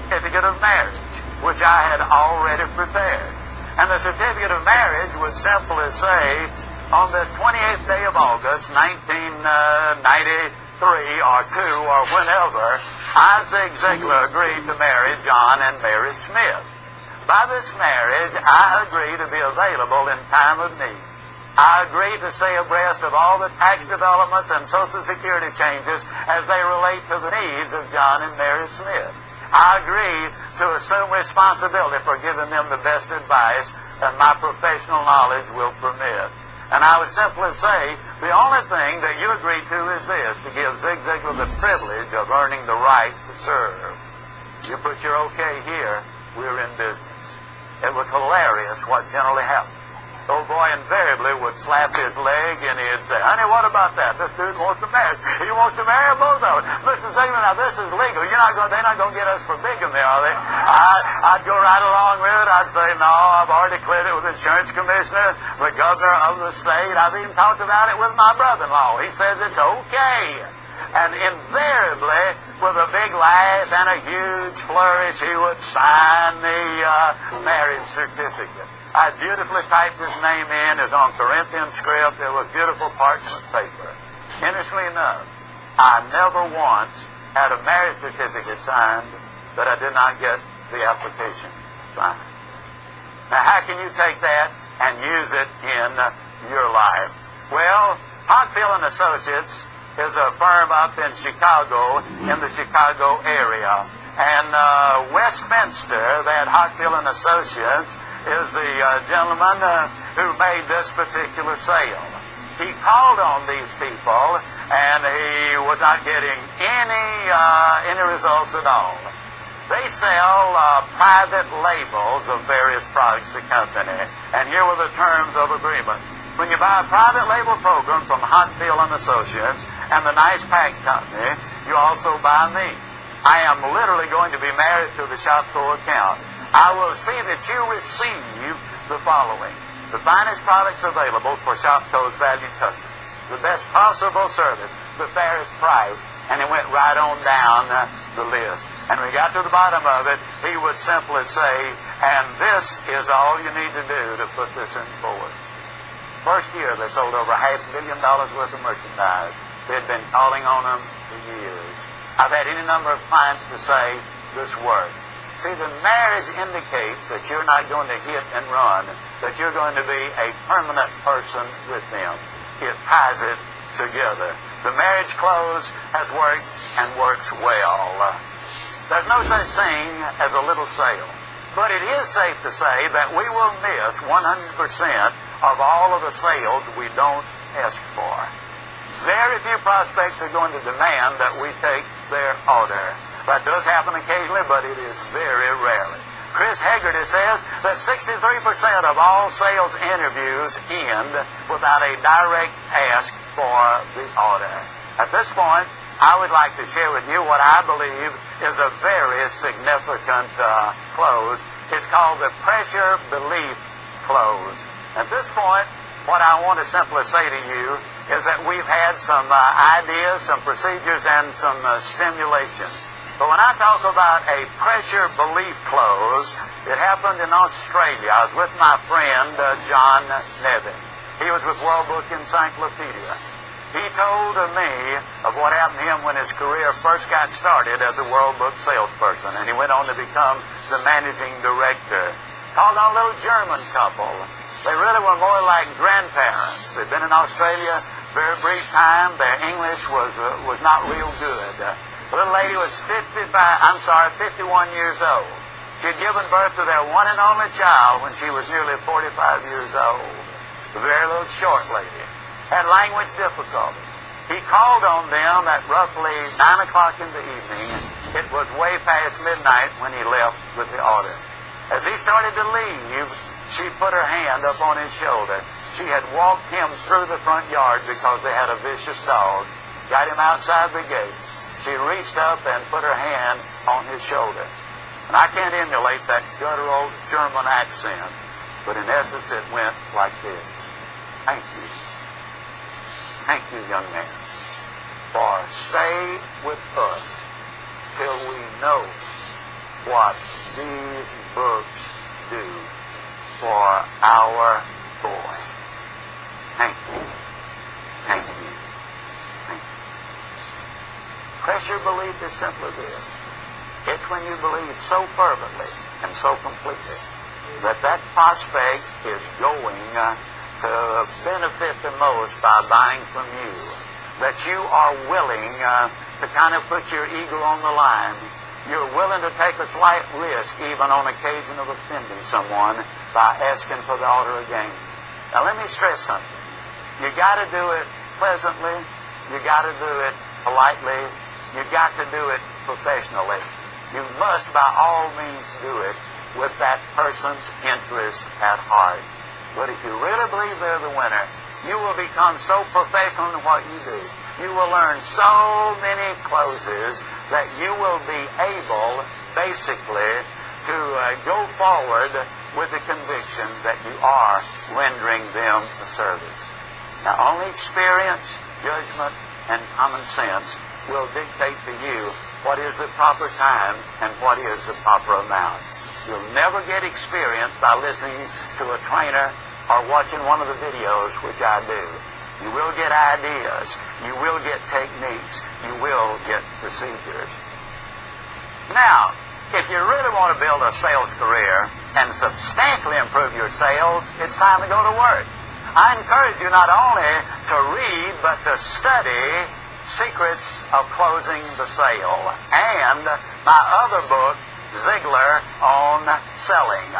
certificate of marriage, which I had already prepared. And the certificate of marriage would simply say, on this 28th day of August, 1993 or 2 or whenever, I, ZIG ZIGLAR, agreed to marry John and Mary Smith. By this marriage, I agree to be available in time of need. I agree to stay abreast of all the tax developments and Social Security changes as they relate to the needs of John and Mary Smith. I agree to assume responsibility for giving them the best advice that my professional knowledge will permit. And I would simply say, the only thing that you agree to is this, to give ZIG ZIGLAR the privilege of earning the right to serve. You put your okay here, we're in business. It was hilarious what generally happened. The old boy invariably would slap his leg and he'd say, honey, what about that? This dude wants to marry. He wants to marry both of them. Mr. Ziegler, now this is legal. They're not going to get us for bigamy, are they? I'd go right along with it. I'd say, no, I've already cleared it with the insurance commissioner, the governor of the state. I've even talked about it with my brother-in-law. He says it's okay. And invariably, with a big laugh and a huge flourish, he would sign the marriage certificate. I beautifully typed his name in. It was on Corinthian script. It was beautiful parchment paper. Interestingly enough, I never once had a marriage certificate signed that I did not get the application signed. Now, how can you take that and use it in your life? Well, Hockfield and Associates is a firm up in Chicago, in the Chicago area. And Westminster, that Hockfield and Associates, is the gentleman who made this particular sale. He called on these people, and he was not getting any results at all. They sell private labels of various products to company, and here were the terms of agreement. When you buy a private label program from Hockfield and Associates and the Nice Pack Company, you also buy me. I am literally going to be married to the Shopco account. I will see that you receive the following: the finest products available for Shopco's valued customers, the best possible service, the fairest price, and it went right on down the list. And when we got to the bottom of it, he would simply say, and this is all you need to do to put this in force. First year, they sold over $500 million worth of merchandise. They'd been calling on them for years. I've had any number of clients to say, this works. See, the marriage indicates that you're not going to hit and run, that you're going to be a permanent person with them. It ties it together. The marriage close has worked and works well. There's no such thing as a little sale. But it is safe to say that we will miss 100% of all of the sales we don't ask for. Very few prospects are going to demand that we take their order. That does happen occasionally, but it is very rarely. Chris Hegarty says that 63% of all sales interviews end without a direct ask for the order. At this point, I would like to share with you what I believe is a very significant close. It's called the pressure belief close. At this point, what I want to simply say to you is that we've had some ideas, some procedures, and some stimulation. But when I talk about a pressure belief close, it happened in Australia. I was with my friend, John Nevin. He was with World Book Encyclopedia. He told me of what happened to him when his career first got started as a World Book salesperson, and he went on to become the managing director. Called on a little German couple. They really were more like grandparents. They'd been in Australia a very brief time. Their English was not real good. The little lady was 51 years old. She had given birth to their one and only child when she was nearly 45 years old. A very little short lady. Had language difficulty. He called on them at roughly 9 o'clock in the evening. It was way past midnight when he left with the order. As he started to leave, she put her hand up on his shoulder. She had walked him through the front yard because they had a vicious dog. Got him outside the gate. She reached up and put her hand on his shoulder. And I can't emulate that guttural German accent, but in essence it went like this. Thank you. Thank you, young man, for stay with us till we know what these books do for our boy. Thank you. Thank you. Thank you. Pressure belief is simply this. It's when you believe so fervently and so completely that that prospect is going to benefit the most by buying from you, that you are willing to kind of put your ego on the line. You're willing to take a slight risk even on occasion of offending someone by asking for the order again. Now let me stress something. You got to do it pleasantly. You got to do it politely. You got to do it professionally. You must by all means do it with that person's interest at heart. But if you really believe they're the winner, you will become so professional in what you do. You will learn so many closes that you will be able, basically, to go forward with the conviction that you are rendering them a service. Now, only experience, judgment, and common sense will dictate to you what is the proper time and what is the proper amount. You'll never get experience by listening to a trainer or watching one of the videos, which I do. You will get ideas. You will get techniques. You will get procedures. Now, if you really want to build a sales career and substantially improve your sales, it's time to go to work. I encourage you not only to read, but to study Secrets of Closing the Sale and my other book, Ziglar on Selling.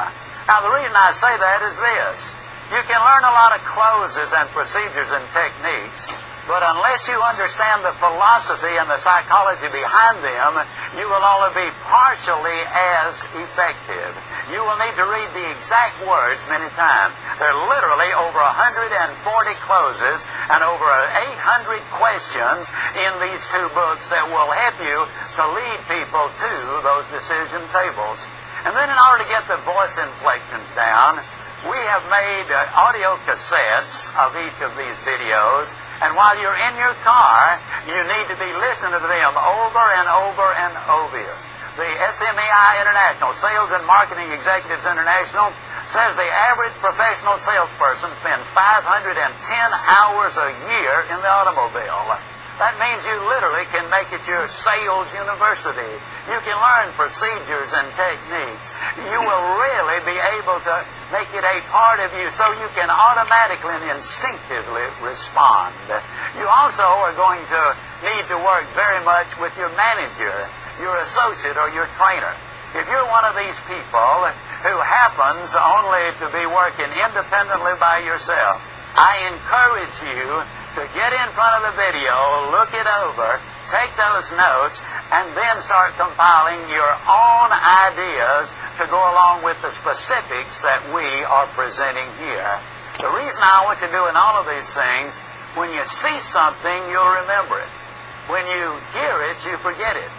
Now, the reason I say that is this. You can learn a lot of closes and procedures and techniques, but unless you understand the philosophy and the psychology behind them, you will only be partially as effective. You will need to read the exact words many times. There are literally over 140 closes and over 800 questions in these two books that will help you to lead people to those decision tables. And then in order to get the voice inflections down, we have made audio cassettes of each of these videos, and while you're in your car, you need to be listening to them over and over and over. The SMEI International, Sales and Marketing Executives International, says the average professional salesperson spends 510 hours a year in the automobile. That means you literally can make it your sales university. You can learn procedures and techniques. You will really be able to make it a part of you so you can automatically and instinctively respond. You also are going to need to work very much with your manager, your associate, or your trainer. If you're one of these people who happens only to be working independently by yourself, I encourage you to get in front of the video, look it over, take those notes, and then start compiling your own ideas to go along with the specifics that we are presenting here. The reason I want you doing all of these things, when you see something, you'll remember it. When you hear it, you forget it.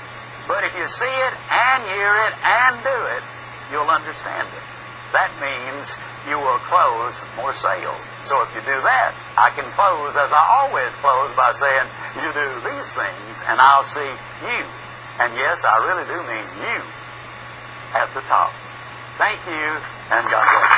But if you see it and hear it and do it, you'll understand it. That means you will close more sales. So if you do that, I can close as I always close by saying, you do these things and I'll see you. And yes, I really do mean you at the top. Thank you, and God bless you.